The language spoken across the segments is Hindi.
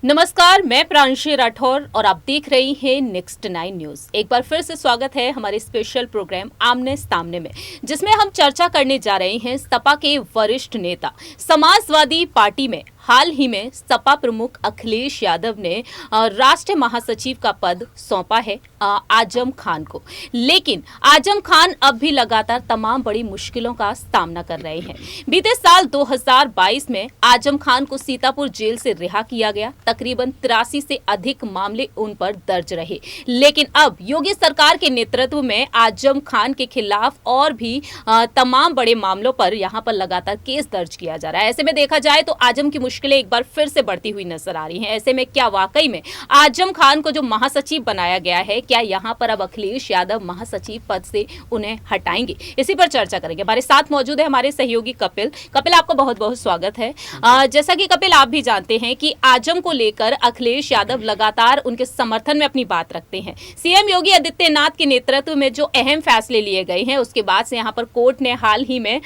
नमस्कार, मैं प्रांशी राठौर और आप देख रही हैं नेक्स्ट 9 न्यूज। एक बार फिर से स्वागत है हमारे स्पेशल प्रोग्राम आमने सामने में, जिसमें हम चर्चा करने जा रहे हैं सपा के वरिष्ठ नेता समाजवादी पार्टी में हाल ही में सपा प्रमुख अखिलेश यादव ने राष्ट्रीय महासचिव का पद सौंपा है आजम खान को। लेकिन आजम खान अब भी लगातार तमाम बड़ी मुश्किलों का सामना कर रहे हैं। बीते साल 2022 में आजम खान को सीतापुर जेल से रिहा किया गया। तकरीबन 83 से अधिक मामले उन पर दर्ज रहे। लेकिन अब योगी सरकार के नेतृत्व में आजम खान के खिलाफ और भी तमाम बड़े मामलों पर यहां पर लगातार केस दर्ज किया जा रहा है। ऐसे में देखा जाए तो आजम की मुश्किलें एक बार फिर से बढ़ती हुई नजर आ रही हैं। ऐसे में क्या वाकई में आजम खान को जो महासचिव बनाया गया है, क्या यहां पर अब अखिलेश यादव महासचिव पद से उन्हें हटाएंगे? इसी पर चर्चा करेंगे। हमारे साथ मौजूद है हमारे सहयोगी कपिल। कपिल, आपका बहुत बहुत स्वागत है। जैसा कि कपिल आप भी जानते हैं कि आजम को लेकर अखिलेश यादव लगातार उनके समर्थन में अपनी बात रखते हैं। सीएम योगी आदित्यनाथ के नेतृत्व में जो अहम फैसले लिए गए हैं, उसके बाद से यहां पर कोर्ट ने हाल ही में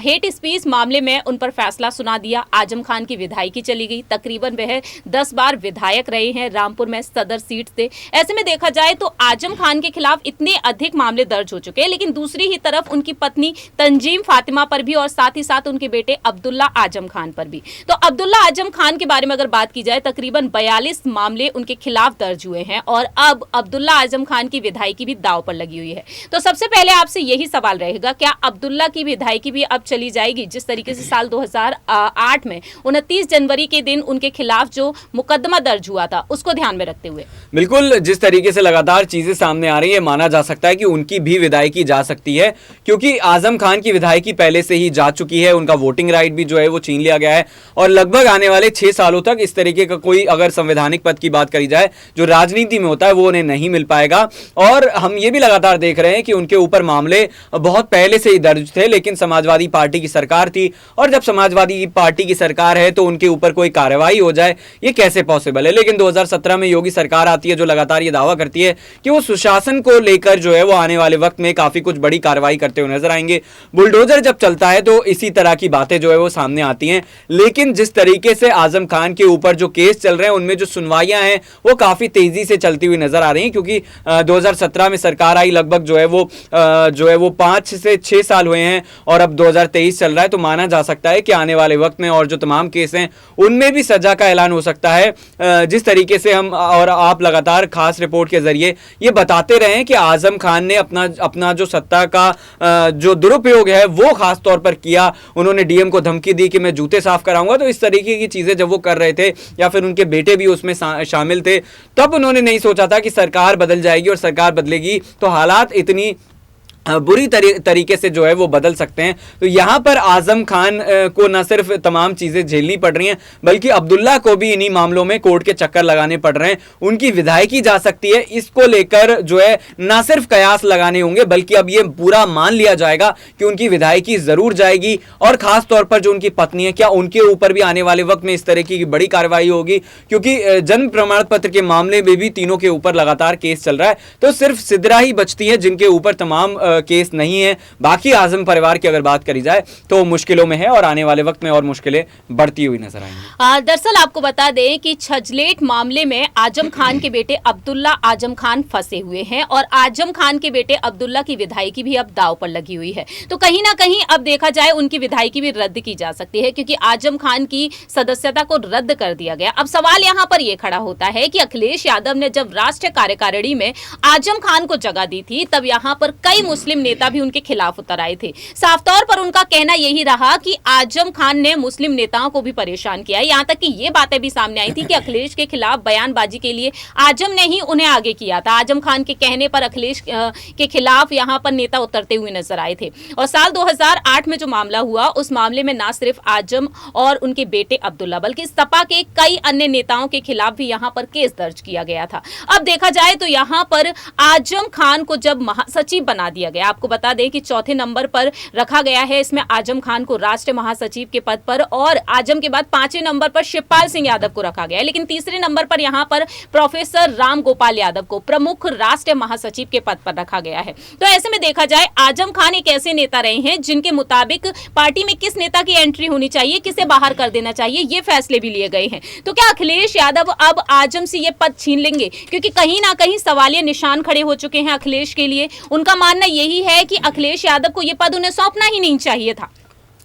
हेट स्पीच मामले में उन पर फैसला सुना दिया। आजम खान की विधायकी चली गई। तकरीबन वह 10 बार विधायक रहे हैं रामपुर में सदर सीट से। ऐसे में देखा जाए तो आजम खान के खिलाफ इतने अधिक मामले दर्ज हो चुके हैं, लेकिन दूसरी ही तरफ उनकी पत्नी तंजीम फातिमा पर भी और साथ ही साथ उनके बेटे अब्दुल्ला आजम खान पर भी। तो अब्दुल्ला आजम खान के बारे में अगर बात की जाए, तकरीबन 42 मामले उनके खिलाफ दर्ज हुए हैं और अब अब्दुल्ला आजम खान की विधायकी भी दांव पर लगी हुई है। तो सबसे पहले आपसे यही सवाल रहेगा, क्या अब्दुल्ला की विधायकी भी अब चली जाएगी? जिस तरीके से साल 2008 में 29 जनवरी के दिन उनके खिलाफ जो मुकदमा दर्ज हुआ था, उसको ध्यान में रखते हुए। बिल्कुल, जिस तरीके से लगातार चीजें सामने आ रही है, माना जा सकता है कि उनकी भी विधायकी जा सकती है, क्योंकि आजम खान की विधायकी पहले से ही जा चुकी है। उनका वोटिंग राइट भी जो है वो छीन लिया गया है और लगभग आने वाले 6 सालों तक इस तरीके का कोई अगर संवैधानिक पद की बात करी जाए जो राजनीति में होता है, वो उन्हें नहीं मिल पाएगा। और हम ये भी लगातार देख रहे हैं कि उनके ऊपर मामले बहुत पहले से ही दर्ज थे, लेकिन समाजवादी पार्टी की सरकार थी और जब समाजवादी पार्टी की सरकार है तो उनके ऊपर कोई कार्रवाई हो जाए, ये कैसे पॉसिबल है? लेकिन 2017 में योगी सरकार आती है जो लगातार ये दावा करती है कि वो सुशासन को लेकर जो है वो आने वाले वक्त में काफी कुछ बड़ी कार्रवाई करते हुए नजर आएंगे। बुलडोजर जब चलता है तो इसी तरह की बातें जो है वो सामने आती हैं। लेकिन जिस तरीके से आजम खान के ऊपर जो केस चल रहे हैं, उनमें जो सुनवाइयां हैं वो काफी तेजी से चलती हुई नजर आ रही हैं, क्योंकि 2017 में सरकार आई, लगभग जो है वो 5 से 6 साल हुए हैं और अब 2023 चल रहा है। तो माना जा सकता है कि आने वाले वक्त में और जो तमाम केस हैं उनमें भी सजा का ऐलान हो सकता है। जिस तरीके से हम और आप लगातार खास रिपोर्ट के जरिए ये बताते रहे हैं कि आजम खान ने अपना जो सत्ता का जो दुरुपयोग है वो खास तौर पर किया। उन्होंने डीएम को धमकी दी कि मैं जूते साफ कराऊंगा। तो इस तरीके की चीजें जब वो कर रहे थे, या फिर उनके बेटे भी उसमें शामिल थे, तब उन्होंने नहीं सोचा था कि सरकार बदल जाएगी और सरकार बदलेगी तो हालात इतनी बुरी तरीके से जो है वो बदल सकते हैं। तो यहाँ पर आजम खान को न सिर्फ तमाम चीज़ें झेलनी पड़ रही हैं, बल्कि अब्दुल्ला को भी इन्हीं मामलों में कोर्ट के चक्कर लगाने पड़ रहे हैं। उनकी विधायकी जा सकती है, इसको लेकर जो है न सिर्फ कयास लगाने होंगे, बल्कि अब ये पूरा मान लिया जाएगा कि उनकी विधायकी ज़रूर जाएगी। और ख़ास तौर पर जो उनकी पत्नी है, क्या उनके ऊपर भी आने वाले वक्त में इस तरह की बड़ी कार्रवाई होगी? क्योंकि जन्म प्रमाण पत्र के मामले में भी तीनों के ऊपर लगातार केस चल रहा है। तो सिर्फ सिद्रा ही बचती है जिनके ऊपर तमाम केस नहीं है। बाकी आजम परिवार की अगर बात करी जाए तो मुश्किलों में है और आने वाले वक्त में और मुश्किलें बढ़ती हुई नजर आएंगी। दरअसल आपको बता दें कि छजलेट मामले में आजम खान के बेटे अब्दुल्ला आजम खान फंसे हुए हैं और आजम खान के बेटे अब्दुल्ला की विधायकी भी अब दांव पर लगी हुई है। तो कहीं ना कहीं अब देखा जाए उनकी विधायकी भी रद्द की जा सकती है, क्योंकि आजम खान की सदस्यता को रद्द कर दिया गया। अब सवाल यहां पर यह खड़ा होता है कि अखिलेश यादव ने जब राष्ट्रीय कार्यकारिणी में आजम खान को जगह दी थी, तब यहां पर कई मुस्लिम नेता भी उनके खिलाफ उतर आए थे। साफ तौर पर उनका कहना यही रहा कि आजम खान ने मुस्लिम नेताओं को भी परेशान किया। यहां तक कि ये बातें भी सामने आई थी कि अखिलेश के खिलाफ बयानबाजी के लिए आजम ने ही उन्हें आगे किया था। आजम खान के कहने पर अखिलेश के खिलाफ यहां पर नेता उतरते हुए नजर आए थे। और साल 2008 में जो मामला हुआ, उस मामले में न सिर्फ आजम और उनके बेटे अब्दुल्ला, बल्कि सपा के कई अन्य नेताओं के खिलाफ भी यहां पर केस दर्ज किया गया था। अब देखा जाए तो यहां पर आजम खान को जब महासचिव बना दिया गया। आपको बता दें कि चौथे नंबर पर रखा गया है इसमें आजम खान को राष्ट्रीय महासचिव के पद पर, और आजम के बाद 5वें नंबर पर शिवपाल सिंह यादव को रखा गया है। लेकिन तीसरे नंबर पर यहां पर प्रोफेसर राम गोपाल यादव को प्रमुख राष्ट्रीय महासचिव के पद पर रखा गया है। तो ऐसे में देखा जाए आजम खान एक ऐसे नेता रहे हैं जिनके मुताबिक पार्टी में किस नेता की एंट्री होनी चाहिए, किसे बाहर कर देना चाहिए, ये फैसले भी लिए गए हैं। तो क्या अखिलेश यादव अब आजम से ये पद छीन लेंगे? क्योंकि कहीं ना कहीं सवालिया निशान खड़े हो चुके हैं अखिलेश के लिए। उनका मानना यही है कि अखिलेश यादव को यह पद उन्हें सौंपना ही नहीं चाहिए था।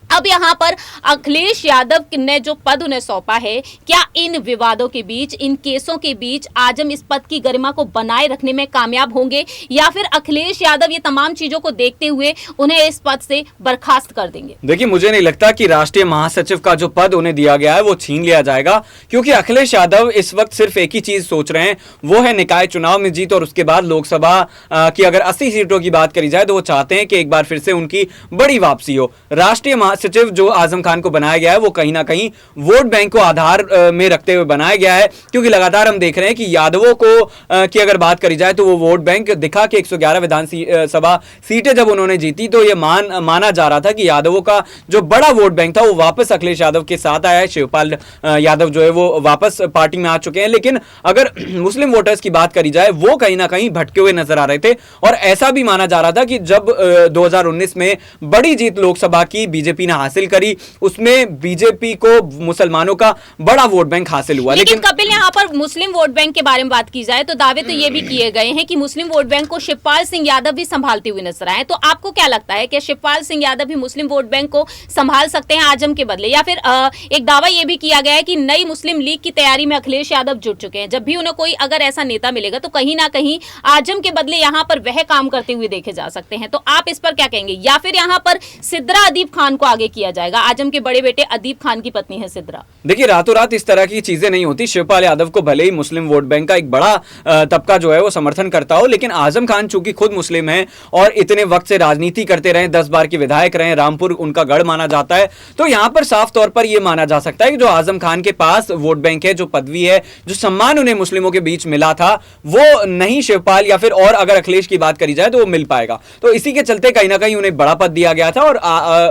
अब यहां पर अखिलेश यादव ने जो पद उन्हें सौंपा है, क्या इन विवादों के बीच, इन केसों के बीच आजम इस पद की गरिमा को बनाए रखने में कामयाब होंगे, या फिर अखिलेश यादव ये तमाम चीजों को देखते हुए उन्हें इस पद से बर्खास्त कर देंगे? देखिए, मुझे नहीं लगता कि राष्ट्रीय महासचिव का जो पद उन्हें दिया गया है वो छीन लिया जाएगा, क्योंकि अखिलेश यादव इस वक्त सिर्फ एक ही चीज सोच रहे हैं, वो है निकाय चुनाव में जीत, और उसके बाद लोकसभा की अगर 80 सीटों की बात करी जाए तो वो चाहते हैं कि एक बार फिर से उनकी बड़ी वापसी हो। राष्ट्रीय सचिव जो आजम खान को बनाया गया है वो कहीं ना कहीं वोट बैंक को आधार में रखते हुए बनाया गया है, क्योंकि लगातार हम देख रहे हैं कि यादवों को की अगर बात करी जाए तो वो वोट बैंक दिखा के 111 विधानसभा सीटें जब उन्होंने जीती तो ये माना जा रहा था कि यादवों का जो बड़ा वोट बैंक था वो वापस अखिलेश यादव के साथ आया है। शिवपाल यादव जो है वो वापस पार्टी में आ चुके हैं। लेकिन अगर मुस्लिम वोटर्स की बात करी जाए वो कहीं ना कहीं भटके हुए नजर आ रहे थे, और ऐसा भी माना जा रहा था कि जब 2019 में बड़ी जीत लोकसभा की बीजेपी ने हासिल करी, उसमें बीजेपी को मुसलमानों का बड़ा वोट बैंक हासिल हुआ। लेकिन कपिल, यहाँ पर मुस्लिम वोट बैंक के बारे में बात की जाए तो दावे तो ये भी किए गए हैं कि मुस्लिम वोट बैंक को शिवपाल सिंह यादव भी संभालते हुए नजर आए। तो आपको क्या लगता है कि शिवपाल सिंह यादव भी मुस्लिम वोट बैंक को संभाल सकते हैं आजम के बदले, या फिर एक दावा यह भी किया गया है कि नई मुस्लिम लीग की तैयारी में अखिलेश यादव जुट चुके हैं, जब भी उन्हें कोई अगर ऐसा नेता मिलेगा तो कहीं ना कहीं आजम के बदले यहाँ पर वह काम करते हुए देखे जा सकते हैं। तो आप इस पर क्या कहेंगे? या फिर यहाँ पर सिद्रा अदीब खान को आगे किया जाएगा? आजम के बड़े बेटे अदीब खान की पत्नी है सिद्रा। देखिए, रातों रात इस तरह की चीजें नहीं होती। शिवपाल यादव को भले ही मुस्लिम वोट बैंक का एक बड़ा तबका जो है वो समर्थन करता हो, लेकिन आजम खान चूंकि खुद मुस्लिम है और इतने वक्त से राजनीति करते रहे, 10 बार के विधायक रहे, रामपुर उनका गढ़ माना जाता है, तो यहां पर साफ तौर पर यह माना जा सकता है कि जो आजम खान के पास वोट बैंक है, जो पदवी है, जो सम्मान उन्हें मुस्लिमों के बीच मिला था, वो नहीं शिवपाल या फिर और अगर अखिलेश की बात करी जाए तो वो मिल पाएगा। तो इसी के चलते कहीं ना कहीं उन्हें बड़ा पद दिया गया था, और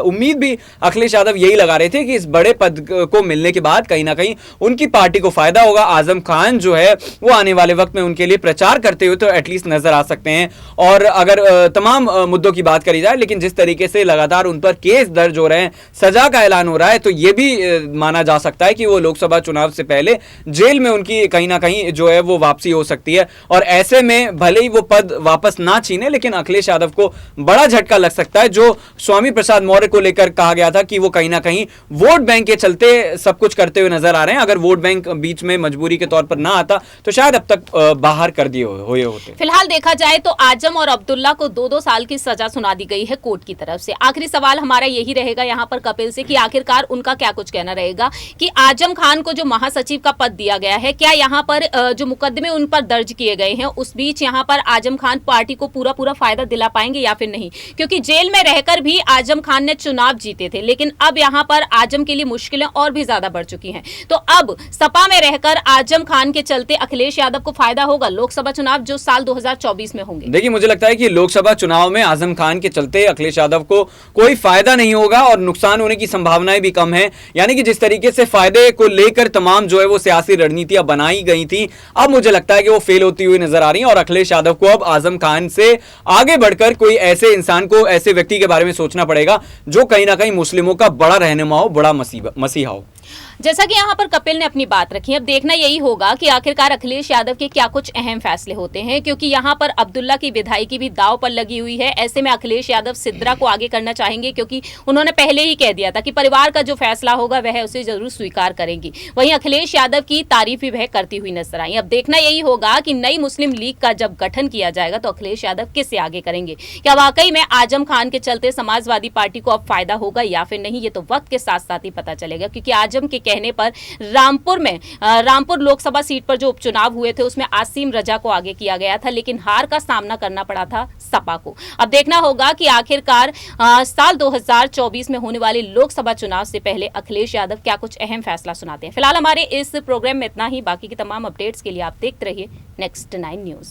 उम्मीद भी अखिलेश यादव यही लगा रहे थे कि इस बड़े पद को मिलने के बाद कहीं ना कहीं उनकी पार्टी को फायदा होगा। आजम खान जो है वो आने वाले वक्त में उनके लिए प्रचार करते हुए तो एटलीस्ट नजर आ सकते हैं। और अगर तमाम मुद्दों की बात करी जाए, लेकिन जिस तरीके से लगातार उन पर केस दर्ज हो रहे हैं, सजा का ऐलान हो रहा है, तो यह भी माना जा सकता है कि वो लोकसभा चुनाव से पहले जेल में उनकी कहीं ना कहीं जो है वो वापसी हो सकती है। और ऐसे में भले ही वो पद वापस ना छीने, लेकिन अखिलेश यादव को बड़ा झटका लग सकता है। जो स्वामी प्रसाद मौर्य को लेकर कहा गया था कि वो कहीं ना कहीं वोट बैंक के चलते सब कुछ करते हुए नजर आ रहे हैं, अगर वोट बैंक बीच में मजबूरी के तौर पर ना आता तो शायद अब तक बाहर कर दिए हुए होते। फिलहाल देखा जाए तो आजम और अब्दुल्ला को 2-2 साल की सजा सुना दी गई है कोर्ट की तरफ से। आखिरी सवाल हमारा यही रहेगा यहाँ पर कपिल से कि आखिरकार उनका क्या कुछ कहना रहेगा कि आजम खान को जो महासचिव का पद दिया गया है, क्या यहाँ पर जो मुकदमे उन पर दर्ज किए गए हैं उस बीच यहाँ पर आजम खान पार्टी को पूरा फायदा दिला पाएंगे या फिर नहीं? क्योंकि जेल में रहकर भी आजम खान ने चुनाव जीते थे, लेकिन अब यहाँ पर आजम के लिए मुश्किलें और भी ज्यादा बढ़ चुकी हैं। तो अब सपा में रहकर आजम खान के चलते अखिलेश यादव को फायदा होगा लोकसभा चुनाव जो साल 2024 में होंगे? देखिए, मुझे लगता है कि लोकसभा चुनाव में आजम खान के चलते अखिलेश यादव को कोई फायदा नहीं होगा और नुकसान होने की संभावनाएं भी कम है। यानी कि जिस तरीके से फायदे को लेकर तमाम जो है वो सियासी रणनीतियां बनाई गई थी, अब मुझे लगता है कि वो फेल होती हुई नजर आ रही है। और अखिलेश यादव को अब आजम खान से आगे बढ़कर कोई ऐसे इंसान को, ऐसे व्यक्ति के बारे में सोचना पड़ेगा जो कहीं ना कहीं मुस्लिमों का बड़ा रहनुमा हो, बड़ा मसीहा हो। जैसा कि यहाँ पर कपिल ने अपनी बात रखी, अब देखना यही होगा कि आखिरकार अखिलेश यादव के क्या कुछ अहम फैसले होते हैं, क्योंकि यहाँ पर अब्दुल्ला की विधायकी भी दांव पर लगी हुई है। ऐसे में अखिलेश यादव सिद्रा को आगे करना चाहेंगे, क्योंकि उन्होंने पहले ही कह दिया था कि परिवार का जो फैसला होगा वह उसे जरूर स्वीकार करेंगी। वहीं अखिलेश यादव की तारीफ भी वह करती हुई नजर आई। अब देखना यही होगा कि नई मुस्लिम लीग का जब गठन किया जाएगा तो अखिलेश यादव किससे आगे करेंगे। क्या वाकई में आजम खान के चलते समाजवादी पार्टी को अब फायदा होगा या फिर नहीं, ये तो वक्त के साथ साथ ही पता चलेगा। क्योंकि आजम के कहने पर रामपुर लोकसभा सीट पर जो उपचुनाव हुए थे उसमें आसिम रजा को आगे किया गया था, लेकिन हार का सामना करना पड़ा था सपा को। अब देखना होगा कि आखिरकार साल 2024 में होने वाले लोकसभा चुनाव से पहले अखिलेश यादव क्या कुछ अहम फैसला सुनाते हैं। फिलहाल हमारे इस प्रोग्राम में इतना ही। बाकी की तमाम अपडेट्स के लिए आप देखते रहिए नेक्स्ट 9 न्यूज।